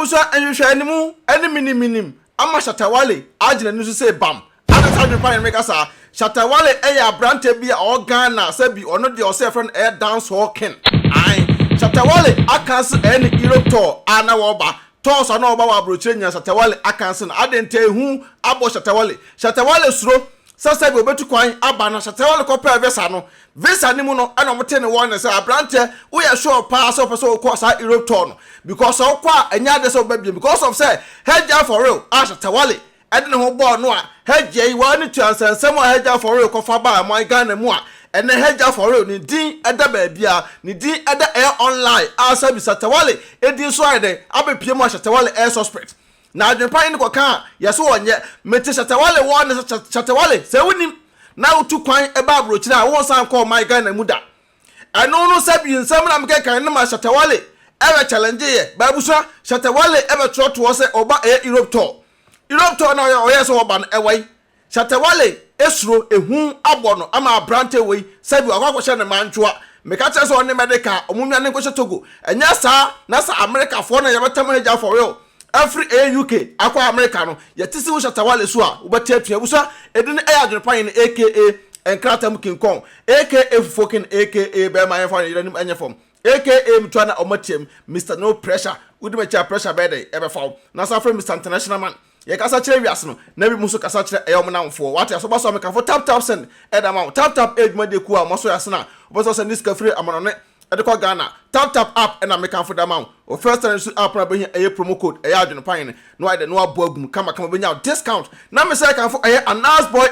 Ebusa enhwehwe animu eni minim ama Shatta Wale agina nusu say bam ada Adwenepa make asa Shatta Wale abrante bi a Ghana sabi ono de o say friend dance walking ai Shatta Wale akanse eni Europe tour ana wo ba tour so na wo ba wa brochire nya Shatta Wale akanse na adente hu abo Shatta Wale suro sasa bi obetu kwan aba na Shatta Wale ko pɛ visa ni mu no ana mo te ne won say abrante wo ye sure pa so person ko sa Europe tour no because of kwa enya de so babie because of say heja for real Shatta Wale edne ho ball no a heja yi wa ni tuansensem a heja for real ko fa ba mo Ghana mu a ene heja for real ni din eda ba bia ni din eda online asa bi Shatta Wale edin so ide abepie mo Shatta Wale suspect na Adwenepa ni ko kan yeso wonye meti Shatta Wale won Shatta Wale se wonim na utu kwan eba abrochira a won san call my Ghana mu da eno no sabi nsam na meke kan na ma Shatta Wale ebe challenge ye ba busa Shatta Wale ebe trot se oba Europe tour na o yes oba no ewai Shatta Wale esuro ehu abono ama brante wei sabi akwakwo ne manchoa meka che so ne medical omunwa ne kwhye Togo enya sa na sa America fo na yebetam heja for real every UK akwa America no yetisi wo Shatta Wale so a wobete atua busa edin Adwenepa ne aka enkratam kinkon aka fucking aka be my phone yenim anya form aka mtwana omatiam Mr No Pressure wudi me cha pressure be dey ebe faw na sa from Mr International Man ye kasa kire wiase no na bi muso kasa kire eyomnamfo wate aso baso me kan fo tap send edama tap ejuma de ku a moso yase na oboso send this free amonone edeko Ghana tap app na me kan fo dama o first time so app na be here promo code Adwenepa ne no ide no abogum kama be nya discount na me say kan fo Announce Boy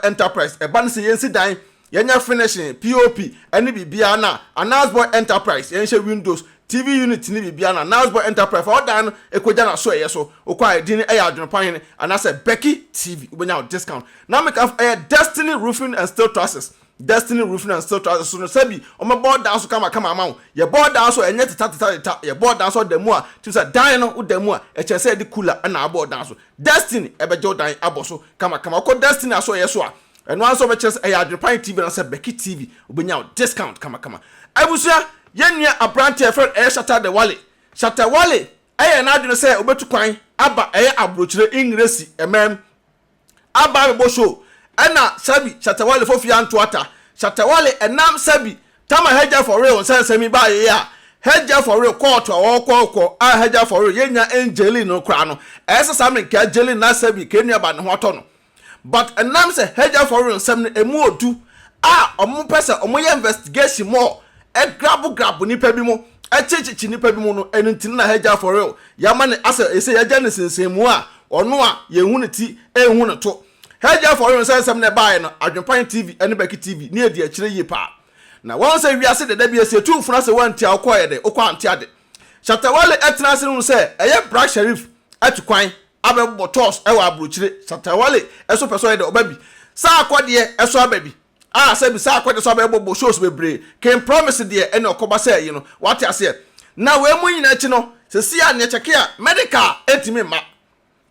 Enterprise e ban se yensi dan yenya finishing POP ene bibia na Announce Boy Enterprise yenhye Windows TV unit ni bibia na Announce Boy Enterprise for dan ekoja na so yeso okwa din Adwenepa ne and I said BeckyTv ubenya discount na make Destiny Roofing and Steel Trusses so no sabi o me board down so kama amount ye board down so enye tata ye board down so demu a tim say dan no udemu a e che say di cooler na board down so Destiny ebejo dan aboso kama ko Destiny aso yeso a eno anso be che say Adwenepa TV na say BeckyTv ubenya discount kama abusia yenua abrante friend Shatta Wale na adwene say obetu kwan aba abrochire ingresi aba be show na sabi Shatta Wale fofi antoata Shatta Wale enam sabi tama heja for real sensemi ba ye a heja for real court ko heja for real yenya Angeline no kra no esa me ka Angeline na sabi kenua ba ne ho ato no but enam say heja for real sem emu odu omo pese omo ye investigation more grab nipa bi mo chichi nipa bi mo no enuntin na heja for real yama ne asa ese yaja ne sensemu a ono a yehu ne ti ehu ne to heja for real sensem ne bae no Adwenepa TV ene BeckyTv ne edi akire yi pa na won say wiase de da bi ese tu funa se wanti akoye de okwa anti ade Shatta Wale etna se no se Black Sheriff atukwan abebo toss ewa abrochire Shatta Wale eso peso de obabi sa akode eso ababi say bi sa akwede so abebo shows bebre can promise de ene okoba say yi no what ase na we mu nyina chi no se sia ne cheke a medical etimi ma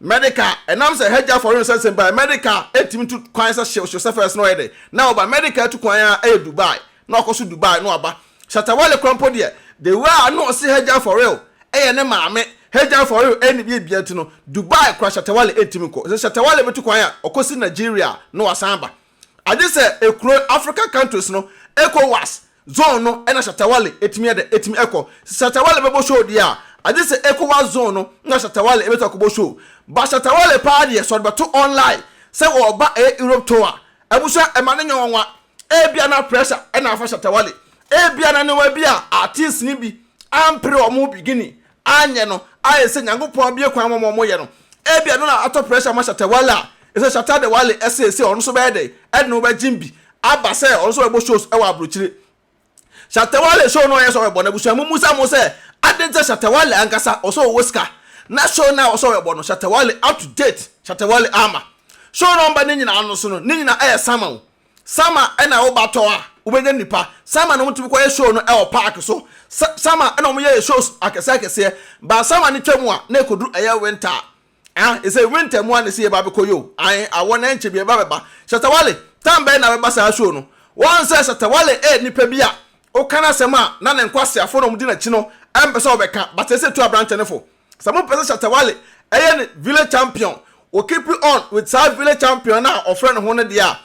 medical enam say heja for instance by medical etimi to kwan say show first no ede now by medical to kwan a Dubai na okoso Dubai no aba Shatta Wale krompo de way no say heja for real ne maame heja for real eni bia ti no Dubai kwa Shatta Wale etimi ko Shatta Wale betu kwan a okosi Nigeria no wasamba ade say ekro African countries no ECOWAS zone no na Shatta Wale etimi eko Shatta Wale bebo show dia ade say ECOWAS zone no na Shatta Wale ebeto akobo show ba Shatta Wale party so beto online say wo ba Europe tour abusa emane nyonwa bia na pressure na afa Shatta Wale bia na ne wa bia artist ni bi ampre omo bigini anye no ayese nyankopon bia kwan mo ye no bia no na ato pressure ma Shatta Wale ese Shatta Wale ese ono so be dey no be jimbi aba say ono so be shows e wa abrochire Shatta Wale show no yeso we bo na busu musa mo say adente Shatta Wale ankasa oso woska na show na oso we bo no Shatta Wale up to date Shatta Wale ama show no mba ni nyina ano so no ni nyina sama na wo bato a wo be nipa sama no mutu ko ye show no e o park so sama na mo ye shows akese ba sama ni twemu a na ekodu eye winter ese winter mu an se ba be koyo awona enche bi ba Shatta Wale tambe na be ba sa show no won say Shatta Wale nipa bia o kana sema na ne nkwase afo no mudi na chi no empesa obeka but say to abrante ne fo some person Shatta Wale eye village champion o keep on with side village champion na ofre ne ho ne dia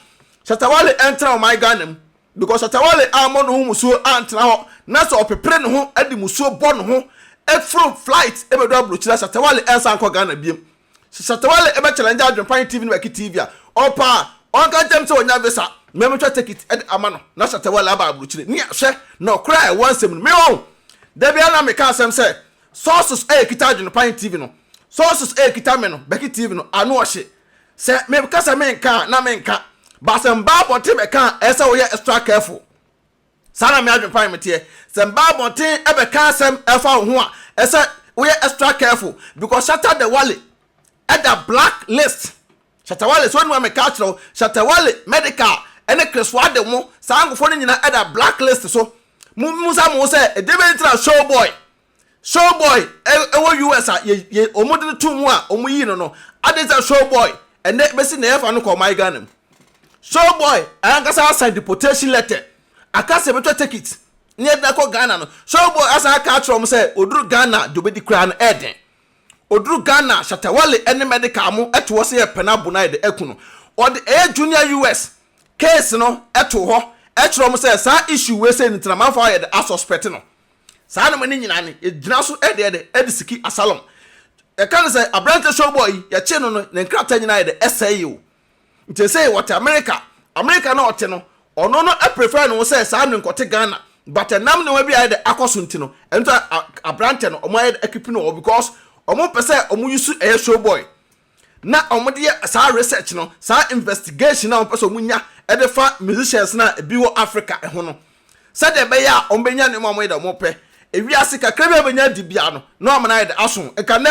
Shatta Wale enter on my Ghana because Shatta Wale amon ho musuo antena ho na so opepre ne ho adi musuo bɔ ne ho from flight e be do abrochira Shatta Wale ensa anko Ghana biem Shatta Wale e be challenge AdwenepaheneTv no BeckyTv a opa on ka dem se onya visa memotwa ticket e amano na Shatta Wale aba abrochire ni ahwe na okra e wansem me won da bia na me ka asem se sources e kita AdwenepaheneTv no sources e kita me no BeckyTv no anu ohye se me ka se me nka na me nka ba se mba bonte me ka e se wo ye extra careful sana me AdwenepaheneTv se mba bonte e be ka asem e fa ho a e se wo ye extra careful because Shatta Wale at the black list Shatta Wale so no me ka tro Shatta Wale medical ene kreswa de mo sangofo ni nyina at the black list so musa mo se e debe ntra show boy ewo US a ye omode to mu a omu yi no adeza show boy ene besi na efa no ko my Ghana show boy ankasa sign deportation letter akase beto take it ni e da ko Ghana no show boy asa ka tro mo se oduru Ghana do be di kra no eden oduru Ghana Shatta Wale ene medical mo eto wo se ye pena bona de ekunu od junior US case no eto ho etro mo say sa issue we say ntina man fa ye the suspect no sa na mani nyina ne gina so e siki asylum e kan say abrante show boy ye che no ne nkrata nyina ye the SAU nti say what America na ote no ono no e prefer no say sa no nkote Ghana but nam ne wa bia ye the akoso nti no ento abrante no omo ye equip no because omo pese omo yusu e show boy na omo de sa research no sa investigation na omo pese omo nya e de fa musicians na bi wo Africa e ho no sa de be ya omo benya ne omo ye de omo pe e wi ase kakra be benya di bia no no omo na ye de aso e ka ne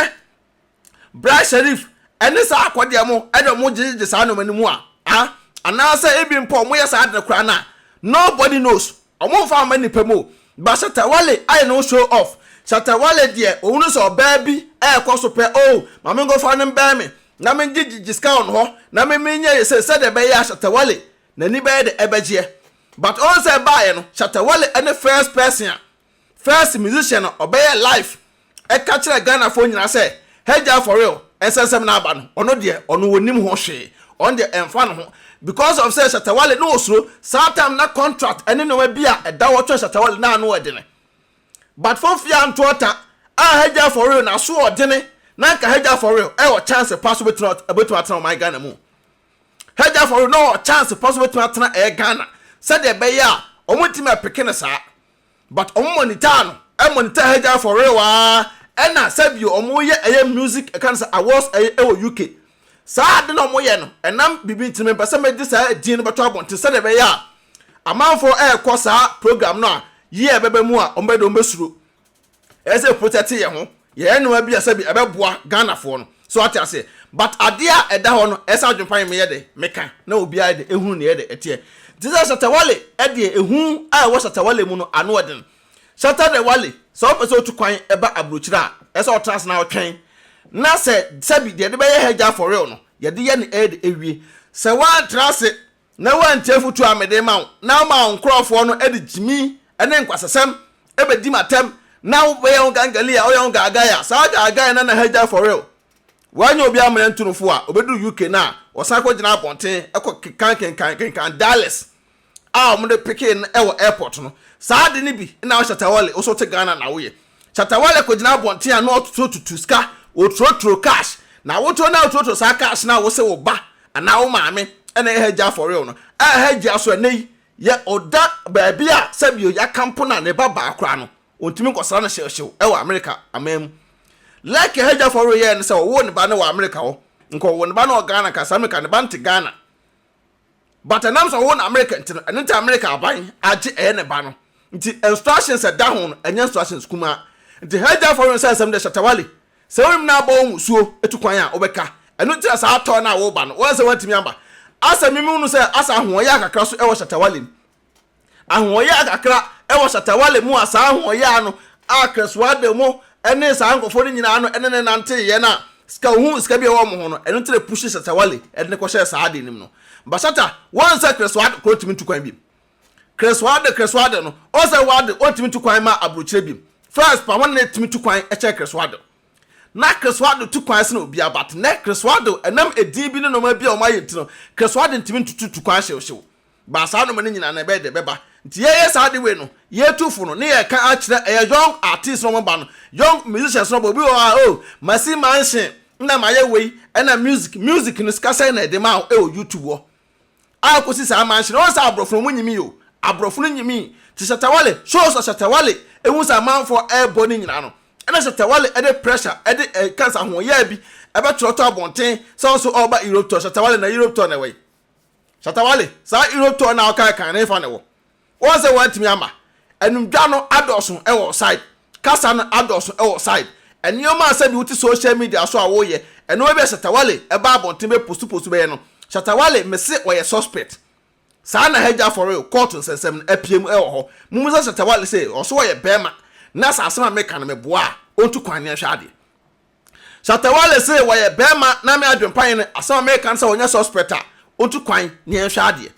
Bra Sharif ene sa akode mo e de omo gigi sa no manimu a ana sa e bi mpo omo ye sa de kra na nobody knows omo fa mani pe mo ba Shatta Wale I no show off Shatta Wale de ohunu so baby e koso pe oh mama go fa no be me na me gigi ska on ho na me nya ye se de be ya Shatta Wale na ni be de ebeje but on say buy no Shatta Wale any first person first musician obey life e ka kire Ghana fo nyina say heja for real ensensem na aba no ono de ono wonim ho hwe on de emfa no ho because of say Shatta Wale no osuro sometime na contract ene no bi a da wo twa Shatta Wale na no odene but for fia ntota a heja for real na so odene na nka heja for real e wo chance pass betu atena my Ghana mu heja for real no chance possible to atena e Ghana said de be ya omutimi apeke sa but omo monitor no e monitor heja for real wa e na sabio omo ye eye music e kan say awards e wo UK sa de no omo ye no enam bibi ntimi pese me di sa din no beto abonte said de be ya amanfo e kɔ sa program no a ye bebe mu a ombe do mbesuro e say protect ye ho ye no abi asabi ebeboa Ghana fo no so atiase but adia eda ho no esa adwempan me ye de meka na obi a de ehunu ne ye de etie this Shatta Wale e de ehun a wo Shatta Wale mu no anu odin Shatta Wale so person otu kwan eba abrochira esa otras na otwen na se sabi de be ye heja for real no ye de ye ne e de ewie se wan trase na wan tefutu amede ma na ma nkrofo no e de jimi ene nkwasesem e be di matem na wo ye gangali a wo ye gagaya sa gagaya na heja for real wanyo obi amana ntunufo a obedu UK na osako gina abonten ekọ kan Dallas a omo de pikin e wo airport no saa de ni bi na Shatta Wale oso te Ghana na wo ye Shatta Wale ko gina abonten a no otutu ska otrotro cash na wo to na otrotro sa cash na wo se wo ba ana wo maame ena heja for real no a heja so nei ye oda ba bia sabio ya kampo na ne baba akra no ontimi nkosara na hyew e wo America amam like heja for real ye ne se wo ne ba ne wo America wo nko wo ne ba na Ghana ka sa America ne ba nte Ghana but anam so wo na America nti America aban age ne ba no nti instructions da ho no enya instructions kuma nti heja for real say some de Shatta Wale se wo na ba wo suo etukwan a obeka enu ti asa ato na wo ba no wo se wantimi amba asa mimu no se asa ahoye akakra so e wo Shatta Wale ahoye akakra e wo Shatta Wale mu asa ahoye ano akreswa de mu ene sa ankofo ni nyina ano ene nante ye na ska hu ska bi wo mo ho no enu tere push Shatta Wale ene ko hye sa ade nim no ba Shatta one sa kreswa ko timi tukwan bi kreswa de no o se wade o timi tukwan ma abrochire bi first pa one net me to kwan e check Creswado na Creswado to kwan se na obi abat na Creswado enam edi bi no ma bi o ma yetino Creswado ntimi tutu kwan hyew ba sa no me nyina na be de beba nti ye sa de we no ye tufu no ne ye ka a kire e young artist no ba no young musicians no obi o masi mansion na ma ye we na music no skasa na de ma o YouTube wo a ko si sa mansion o sa abrofo mu nyimi yo abrofo no nyimi ti Shatta Wale shows Shatta Wale ehun sa man for air burning nyina no na Shatta Wale e de pressure e de cancer ho ya bi e be troto abonten so oba Europe to Shatta Wale na Europe to na we Shatta Wale sa Europe to na o kan na fa ne wo won say want me ama enumdwa no adoso e wo side kasa no adoso e wo side enioma asa bi uti social media so awo ye eno be Shatta Wale e ba abonten be post be no Shatta Wale me se o ye suspect sa na heja for real court nsensem apiem e wo ho mumusa Shatta Wale say o so ye bema na sa asema me kan me boa ontu kwan ne hwa ade Shatta Wale say wo ye bema na me adwempan asema me kan say onya suspect ontu kwan ne hwa ade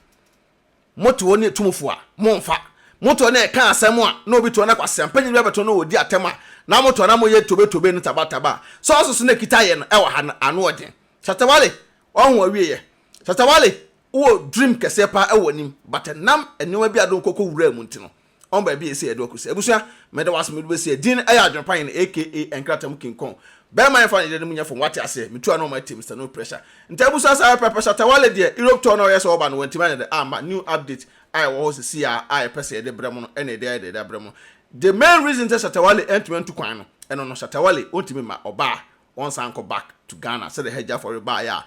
moto woni tumufo a monfa moto na kan asem a na obi to na kwasem panyi be beto no odi atema na moto na moye tobe no tabataba so na kita ye no e wa ha anu odin Shatta Wale ohun awie ye Shatta Wale wo dream kese pa e wonim but nam eniwa bi adon kokko wura mu ntino on ba bi ese edo akusi ebusua mede was me be se din aya adwempan aka enkratam king kong be man fa ne dem nya fo wate ase metu ano ma team Mr. No Pressure nta ebusua sa papa Shatta Wale de Europe to no yes oba no wantima ne ama new update I was see I pese de bremo no ene de bremo the main reason that Shatta Wale entwent to kwan no eno no Shatta Wale ontimi ma oba on san go back to Ghana say the heja for ba ya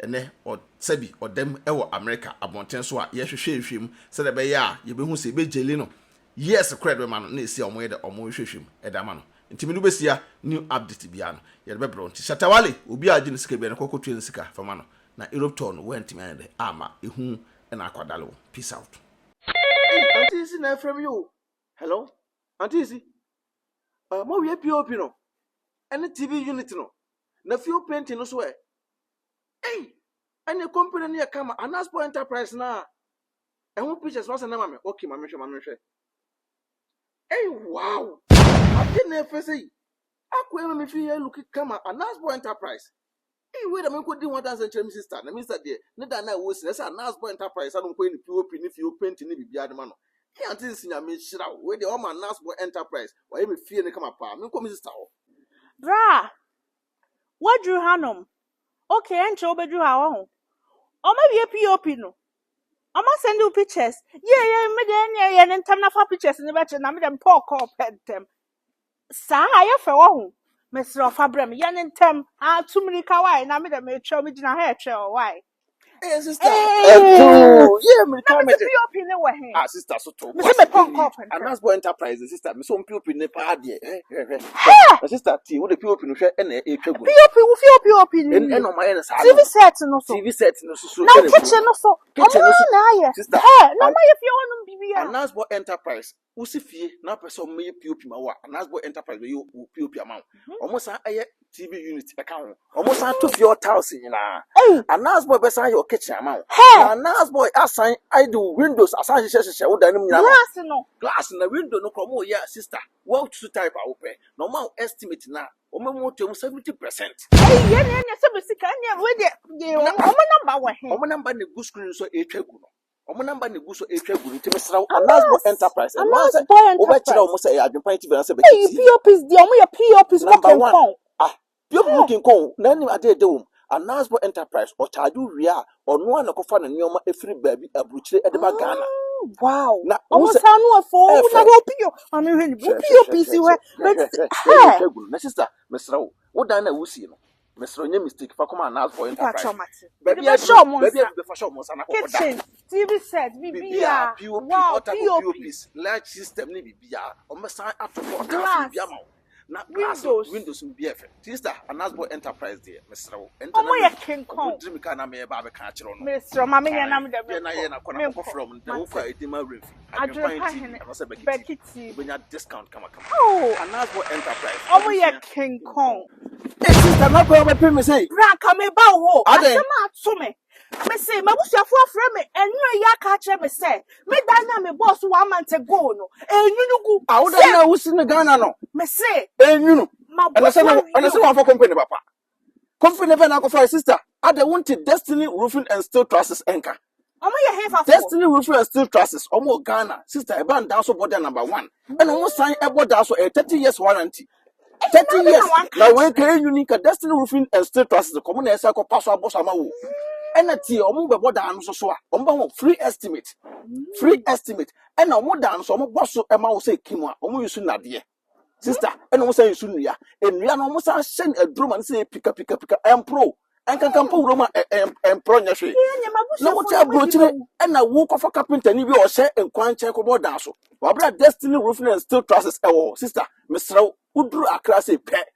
ene o sebi o dem ewo America abonten so a ye hwehwehwem say the be ya ye be hu se be jeli no yes credit we man na esi omo ye de omo hwehwehwem e da ma no ntimi no besia new update bia no ye be bro nti Shatta Wale obi aji ne sika bia no kokko tuen sika fama no na Europe tour no wentimi ade ama ehu na akwadalo peace out. Auntie is na from you. Hello? Auntie is mo we POP no. Any TV unit no. Na few painting no so eh. Hey, any company near kama Anaspo Enterprise na. E ho pictures no say na mama. Okay, mama hwe. Hey, wow. I didn't ever say. Akwe me fi look kama Anaspo Enterprise. Hey, wait a minute, could do 1,000 sister. Na mister there. Ne da na wo se say Anaspo Enterprise anu ko ni POP ni fi painting ni bibia de ma no. He anti sinya me shira we de o ma Anaspo Enterprise. Why me fie ne kama pa. Me ko me sister ho. Bra. What drew hanom? Okay, enche obedru ha ho. O ma be POP no. O ma send you pictures. Yeah, me de ye ntam na fa pictures ni be che na me dem talk up them. Sa ya fe wo ho. Mr. Fabrem, yan ntam a tumrika why na me dem e twa me gina ha e twa why. Hey sister. Yeah, me come me POP ne we he. Ah sister so to. Me se me talk up. Anaspo Enterprise sister me so POP ne pa de. Sister T wo de POP no hwe e na e twa gu. POP wo POP ni. E no ma ye na sa. TV set no so. Na kitchen no so. Kitchen no so. Na ye. Sister. Na ma ye fie wonum bibia. Anaspo Enterprise usifie na person me POP ma wa Anaspo Enterprise be you POP ama. Omo sa aye TV unit e ka ho. Omo sa to fie house nyina. Anaspo be sa your kitchen ama. Anaspo assign I do windows assign sheshe wo dan nyina. Glass na window no kromo ya sister. What to type open. Normal estimate na omo mo to 70%. Ye se be sika nya we de omo number wa he. Omo number ne go screen so e twa gu no. Omo number ne gu so e twa gu nti mesra Anaspo Enterprise. Oba kira omo say adwempan TV na say BeckyTv. POPs di omo ye POPs working con. POP working con na ni ade de wo. Anaspo Enterprise o charge wi a ono an kofa na neoma efiri baabi abuchire e de ba Ghana. Wow. Na omo sa no afo na ho pio. Ami hwe ni POPs we. Na sister mesra wo dan na wusi no. Mesro nye mistake fa come Anaspo Enterprise. Baby be fa show mo sana ko da. Kitchen, TV set, bibia. Wow, POPs, large system ni bibia. O me san atofo ka bibia ma. Na windows be efe. Sister Anaspo Enterprise there, mesro. Omo ye King Kong. Dream ka na me ba be ka kire no. Mesro ma me ye na me de be. Na ye na kona ko from the wo kwa edima refi. BeckyTv. When you discount come. Oh, Anaspo Enterprise. Omo ye King Kong. Sister, not go me say. Ranka me ba wo. Asema ato me. Me say, my bush your friend me, and you ya catch me say, me dana me boss 1 month ago no, and you go. I would know who's in the Ghana no. Me say, And you know, my and I boss said, one for company, papa. Company never now for sister. I don't want Destiny Roofing and Steel Trusses anchor. Destiny Roofing and Steel Trusses, almost Ghana, sister, a band down so border number 1. And almost sign a border so a 30 years warranty. 30 years. Now, when can unique Destiny Roofing and Steel Trusses, the common as I could pass our boss amawu. And a tea or move border and so free estimate. Free estimate. And now more down so much boss amount say Kimwa, almost soon that year. Sister, and almost say soon ya. And we are almost send a drum and say pick up, and pro. And can come for Roma and pro. No, what I brought you and I walk off a carpenter and you or say and quite check about Dasso. Wabra Destiny Roofing and Steel Trusses, our sister, Miss Row, who drew a class a pet.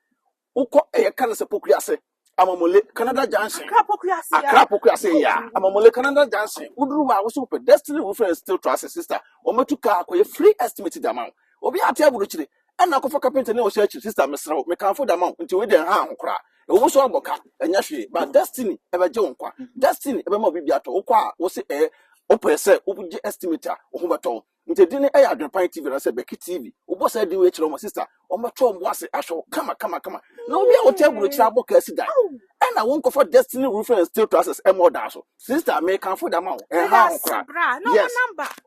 Who call a cancer pocriase. I'm a mole Canada Johnson. A crapocracy, ya. I'm a mole Canada Johnson. Who drew my super Destiny Roofing and Steel Trusses, sister, or me to car a free estimated amount. Or be a table richly. And I go for carpenter no search, sister, Miss Row, me can't for the amount until we didn't harm cry. Owo so aboka enyashi but Destiny ebe je wonkwa Destiny ebe mo bibiato okwa wo se opese obuje estimator ohubato ntedi ne AdwenepaheneTv na se BeckyTv obo se di we kire mo sister o mato mo ase ahwo kama na obi a wo table kire aboka asida and I won't go for Destiny Roofing and Steel Trusses more than so sister me can for the amount and how yes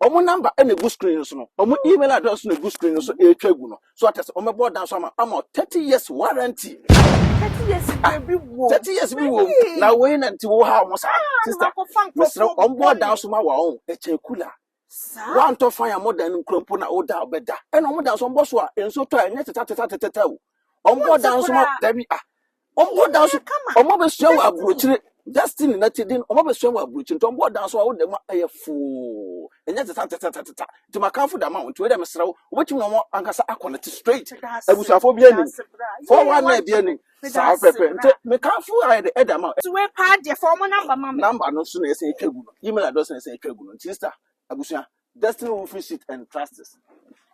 omo number and a good screen so omo email address no good screen so e twagu no so atese omo board down so am 30 years warranty 30 years be wo 30 years be wo na we na nti wo ha mo sa sister Mr. on board down so ma wa on e che kula one to fire more than krompo na oda obeda and omo down so mbo so a enso to enye teta wo on board down so ma dabi on board down so omo be so wa abrochire Destiny na tidin omo be so wa abrochire to on board down so wo dem ayefo enye teta to makanfo da ma to we dem srew obetim no mo ankasa akonnect straight abusuafo bi ani 41 na bi ani sa pepe nte me kanfo aye de edama to we pa de for mo number no so na ese etwagu no email address na ese etwagu no sister abusua Destiny Roofing Sheet and Trusses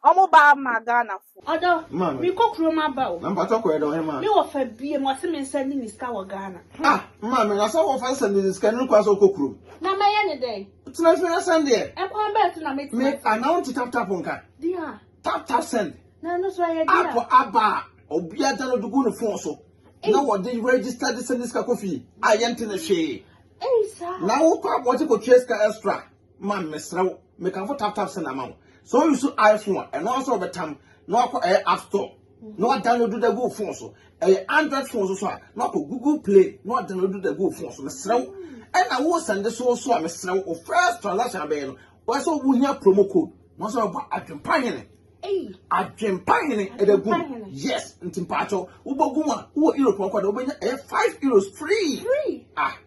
omo ba ma Ghana fo odo mi kokro ma ba o number to ko edo he ma mi wo fa bie mo se me send ni ska wo Ghana ma me na so wo fa send ni ska ni kwa so kokro na ma ye ne dey tina fi na send there e kwa ba tu na me announce tap nka dia tap send na no so ye dia aba obi ada no dugu no phone so na wo dey register this and this ka kofi ayente na hwe sir na wo kwa bo ko trace ka extra ma mesrawo me kan for tap send amount so you so iPhone and also over time no akọ App Store no download the go phone so Android phone so no akọ Google Play no download the go phone so mesrawo and I will send this so mesrawo first transaction be no wo so wo hia promo code no so ba Adwenepahene edegu yes ntimpacho uboguma wo Europe kwa da obenya 5 euros free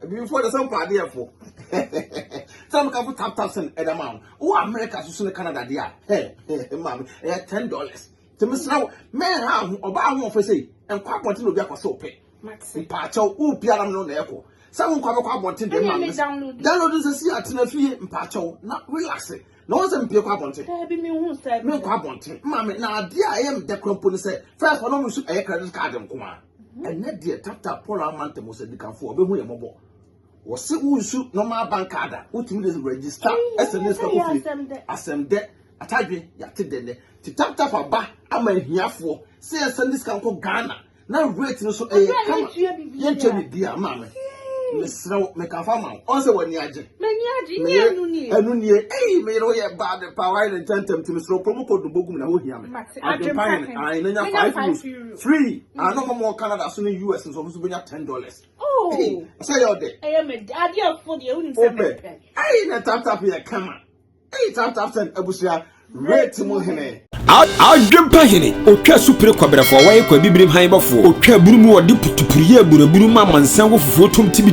before the some party for some can tap send edamount wo America so ne Canada dia mama $10 to miss now man ha oba ho ofo sei enkwa abonte no bi akoso pe mpacho wo piara no na eko some kwa abonte dem ma download this see atena fie mpacho na relax no one say mpie kwa abonte be me hu say me kwa abonte mama na ade a am de krompo ni say first one no so credit card nko a ene de tap Paul amante mo say dikanfo obehu ye mobo wo se unsu normal bank card utimi dey register SMS ka kofi asem atadwe yate de ti tap aba ama hiafo say send this kan ko Ghana na rate no so kama yenche bi bia mama mesrawo me kan fama on say wani age enu nie me ro ye bad power and tentem to mesrawo promo code bogum na ho hia me Adwenepahene I na 5 euros free no more Canada so in US so benya $10 say your day me ade afo de uni say me na tap here kama tap send abusia rate mo hene Adwenepahene otwa supire kwabrafo waye kwa bibrim han bafo otwa burumu wode putupuriye buraburu ma mansan wo fufuo tom tibi